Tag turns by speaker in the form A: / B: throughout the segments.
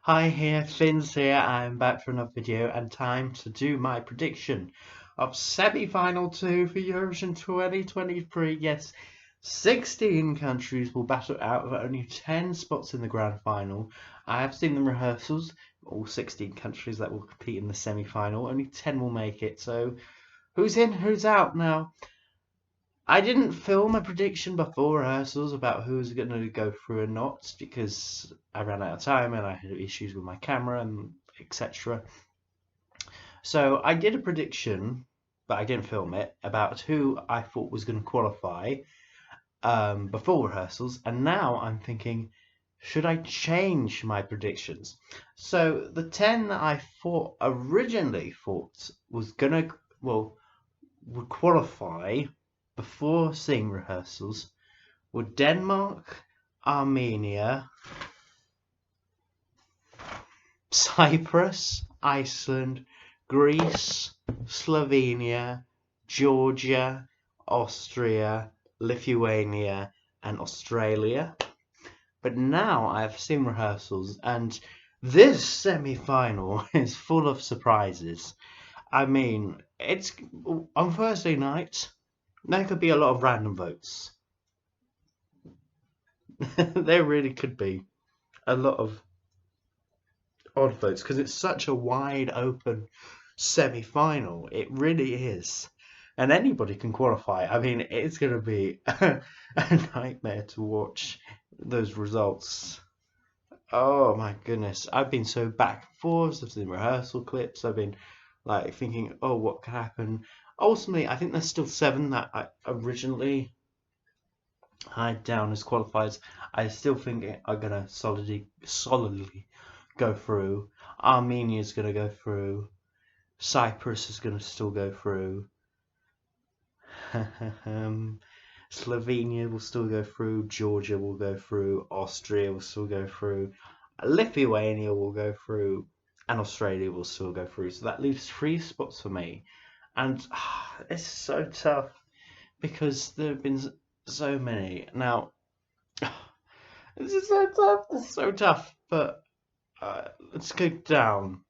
A: Hi here, Finn's here. I'm back for another video and time to do my prediction of semi-final 2 for Eurovision 2023. Yes, 16 countries will battle out with only 10 spots in the grand final. I have seen the rehearsals, all 16 countries that will compete in the semi-final. Only 10 will make it, so who's in, who's out now? I didn't film a prediction before rehearsals about who's going to go through or not because I ran out of time and I had issues with my camera and etc. So I did a prediction, but I didn't film it, about who I thought was going to qualify before rehearsals, and now I'm thinking, should I change my predictions? So the 10 that I originally thought was gonna would qualify before seeing rehearsals were Denmark, Armenia, Cyprus, Iceland, Greece, Slovenia, Georgia, Austria, Lithuania, and Australia. But now I've seen rehearsals, and this semi-final is full of surprises. I mean, it's on Thursday night. There could be a lot of random votes. There really could be a lot of odd votes because it's such a wide open semi-final. It really is. And anybody can qualify. I mean, it's going to be a nightmare to watch those results. Oh my goodness. I've been so back and forth. I've seen rehearsal clips. I've been like thinking, oh, what could happen? Ultimately, I think there's still 7 that I originally had down as qualifiers. I still think are going to solidly go through. Armenia's going to go through. Cyprus is going to still go through. Slovenia will still go through. Georgia will go through. Austria will still go through. Lithuania will go through. And Australia will still go through. So that leaves 3 spots for me. And it's so tough because there have been so many. Now, this is so tough. It's so tough. But let's go down.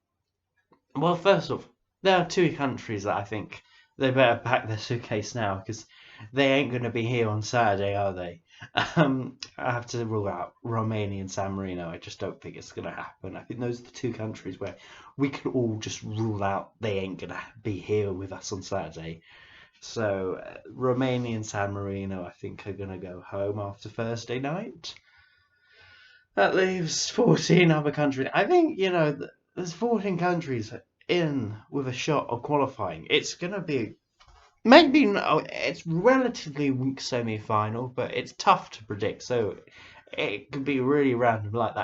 A: Well, first off, there are 2 countries that I think they better pack their suitcase now because they ain't going to be here on Saturday, are they? I have to rule out Romania and San Marino. I just don't think it's going to happen. I think those are the 2 countries where we could all just rule out they ain't going to be here with us on Saturday. So Romania and San Marino, I think, are going to go home after Thursday night. That leaves 14 other countries. I think, there's 14 countries in with a shot of qualifying. It's going to be maybe no, it's relatively weak semi-final, but it's tough to predict. So it could be really random, like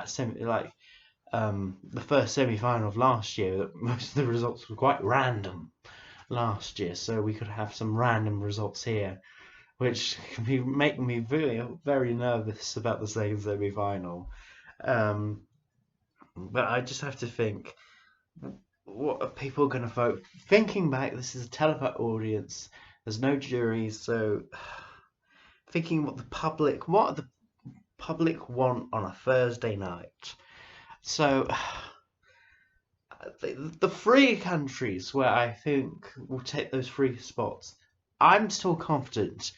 A: the first semi-final of last year. Most of the results were quite random last year, so we could have some random results here, which can be making me very, very nervous about the second semi-final. Um, but I just have to think, what are people going to vote? Thinking back, this is a televote audience. There's no juries, so thinking what the public want on a Thursday night. So the 3 countries where I think will take those 3 spots, I'm still confident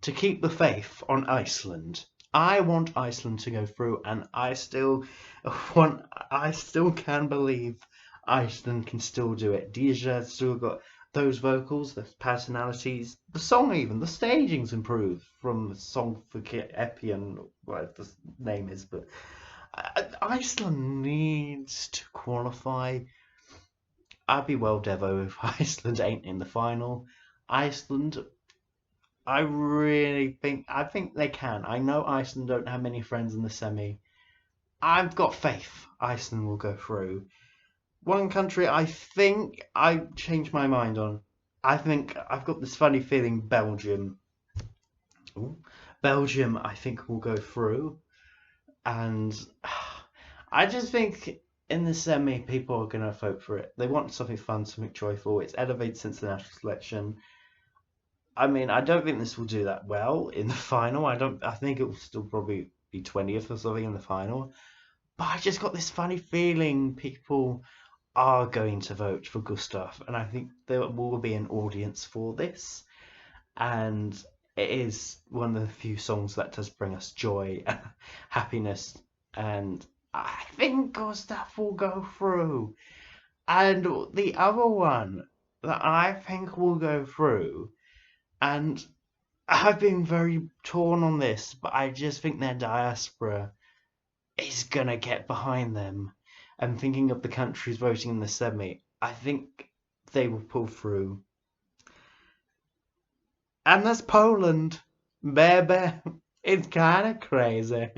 A: to keep the faith on Iceland. I want Iceland to go through, and I still can believe Iceland can still do it. Deja's still got those vocals, those personalities, the song, even the staging's improved from the song for Epi and whatever the name is. But Iceland needs to qualify. I'd be well Devo if Iceland ain't in the final. Iceland, I think they can. I know Iceland don't have many friends in the semi. I've got faith Iceland will go through. One country I think I changed my mind on. I think I've got this funny feeling Belgium. Ooh. Belgium, I think, will go through. And I just think in the semi, people are going to vote for it. They want something fun, something joyful. It's elevated since the national selection. I mean, I don't think this will do that well in the final. I think it will still probably be 20th or something in the final. But I just got this funny feeling people are going to vote for Gustav, and I think there will be an audience for this. And it is one of the few songs that does bring us joy and happiness. And I think Gustav will go through. And the other one that I think will go through, and I've been very torn on this, but I just think their diaspora is gonna get behind them. And thinking of the countries voting in the semi, I think they will pull through. And that's Poland, baby. It's kind of crazy.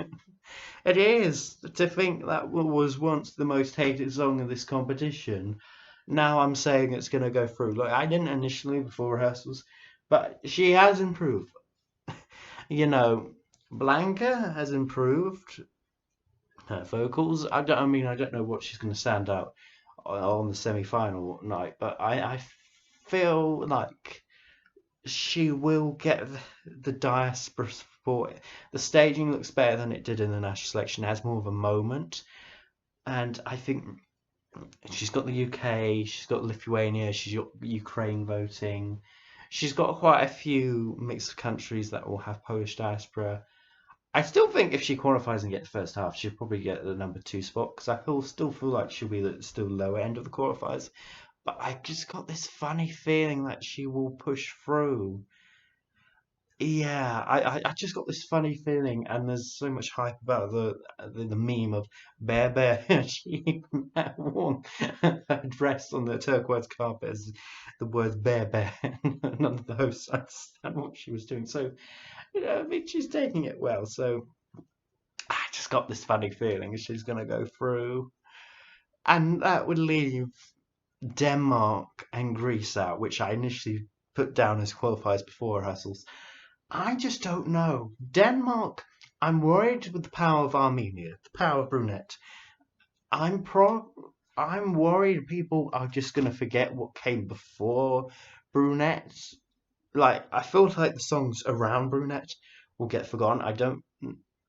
A: It is to think that was once the most hated song of this competition. Now I'm saying it's going to go through. Like I didn't initially before rehearsals, but she has improved. You know, Blanca has improved her vocals. I don't know what she's going to stand out on the semi-final night, but I feel like she will get the diaspora support. The staging looks better than it did in the national selection. It has more of a moment, and I think she's got the UK, she's got Lithuania, she's got Ukraine voting. She's got quite a few mixed countries that will have Polish diaspora. I still think if she qualifies and gets first half, she'll probably get the number 2 spot because still feel like she'll be the still lower end of the qualifiers. But I just got this funny feeling that she will push through. Yeah, I just got this funny feeling, and there's so much hype about the meme of Bear Bear. She even wore her dress on the turquoise carpet as the words Bear Bear. None of the hosts understand what she was doing. So, I mean, she's taking it well. So I just got this funny feeling she's going to go through. And that would leave Denmark and Greece out, which I initially put down as qualifiers before rehearsals. I just don't know. Denmark, I'm worried with the power of Armenia, the power of Brunette. I'm pro. I'm worried people are just gonna forget what came before Brunette. Like I feel like the songs around Brunette will get forgotten. I don't.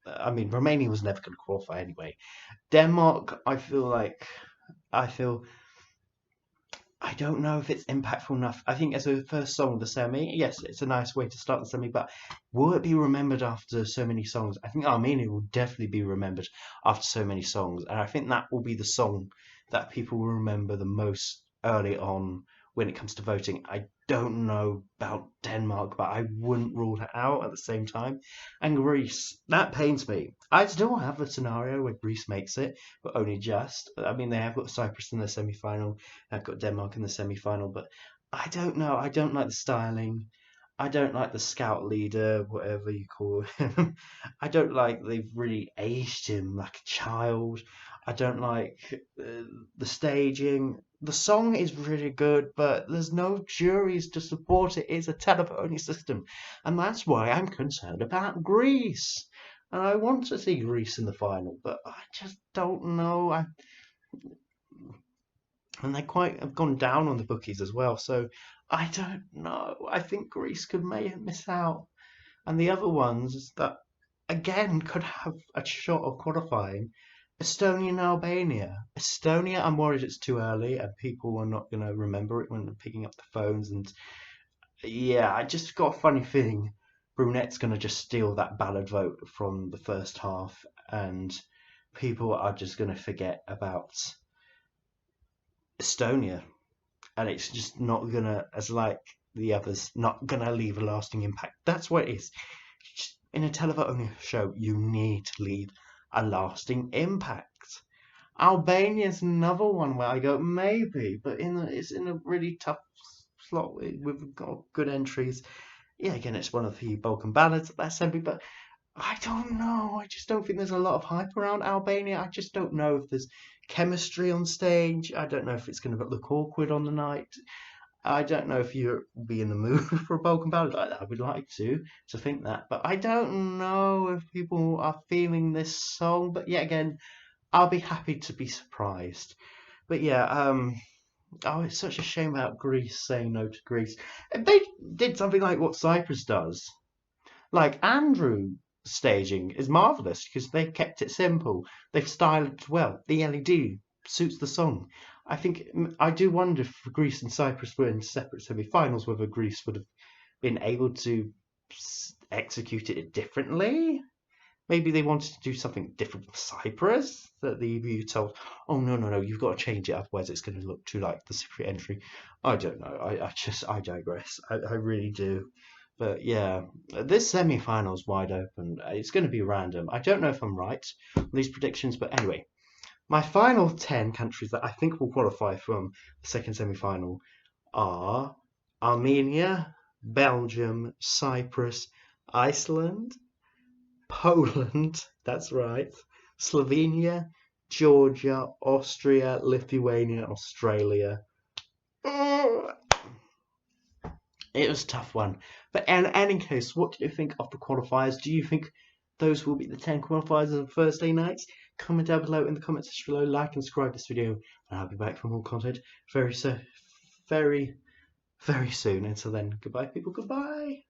A: I mean, Romania was never going to qualify anyway. Denmark, I feel I don't know if it's impactful enough. I think as a first song of the semi, yes, it's a nice way to start the semi, but will it be remembered after so many songs? I think Armenia will definitely be remembered after so many songs, and I think that will be the song that people will remember the most early on when it comes to voting. I don't know about Denmark, but I wouldn't rule it out at the same time. And Greece, that pains me. I still have a scenario where Greece makes it, but only just. I mean, they have got Cyprus in the semi-final. I've got Denmark in the semi-final, but I don't know. I don't like the styling. I don't like the scout leader, whatever you call him. I don't like they've really aged him like a child. I don't like the staging. The song is really good, but there's no juries to support it. It's a telephony system, and that's why I'm concerned about Greece. And I want to see Greece in the final, but I just don't know. And they quite have gone down on the bookies as well. So I don't know. I think Greece could may miss out, and the other ones that again could have a shot of qualifying. Estonia and Albania. Estonia, I'm worried it's too early and people are not going to remember it when they're picking up the phones. And yeah, I just got a funny feeling Brunette's going to just steal that ballad vote from the first half, and people are just going to forget about Estonia, and it's just not gonna, as like the others, not gonna leave a lasting impact. That's what it is. In a television show, you need to leave a lasting impact. Albania's another one where I go maybe, but it's in a really tough slot. We've got good entries. Yeah, again, it's one of the Balkan ballads. That's something, but I don't know. I just don't think there's a lot of hype around Albania. I just don't know if there's chemistry on stage. I don't know if it's going to look awkward on the night. I don't know if you'll be in the mood for a Balkan ballad. I would like to think that, but I don't know if people are feeling this song. But yet again, I'll be happy to be surprised. But yeah, oh, it's such a shame about Greece saying no to Greece. If they did something like what Cyprus does, like Andrew. staging is marvellous because they've kept it simple. They've styled it well. The LED suits the song. I do wonder if Greece and Cyprus were in separate semi-finals, whether Greece would have been able to execute it differently. Maybe they wanted to do something different with Cyprus, that the EU told, oh, no, you've got to change it, otherwise it's going to look too like the Cypriot entry. I don't know. I digress. I really do. But yeah, this semi-final is wide open. It's going to be random. I don't know if I'm right on these predictions, but anyway, my final 10 countries that I think will qualify from the second semi-final are Armenia, Belgium, Cyprus, Iceland, Poland, that's right, Slovenia, Georgia, Austria, Lithuania, Australia. It was a tough one. But in any case, what do you think of the qualifiers? Do you think those will be the 10 qualifiers of Thursday nights? Comment down below in the comment section below, like and subscribe to this video, and I'll be back for more content very, very, very soon. Until then, goodbye, people, goodbye.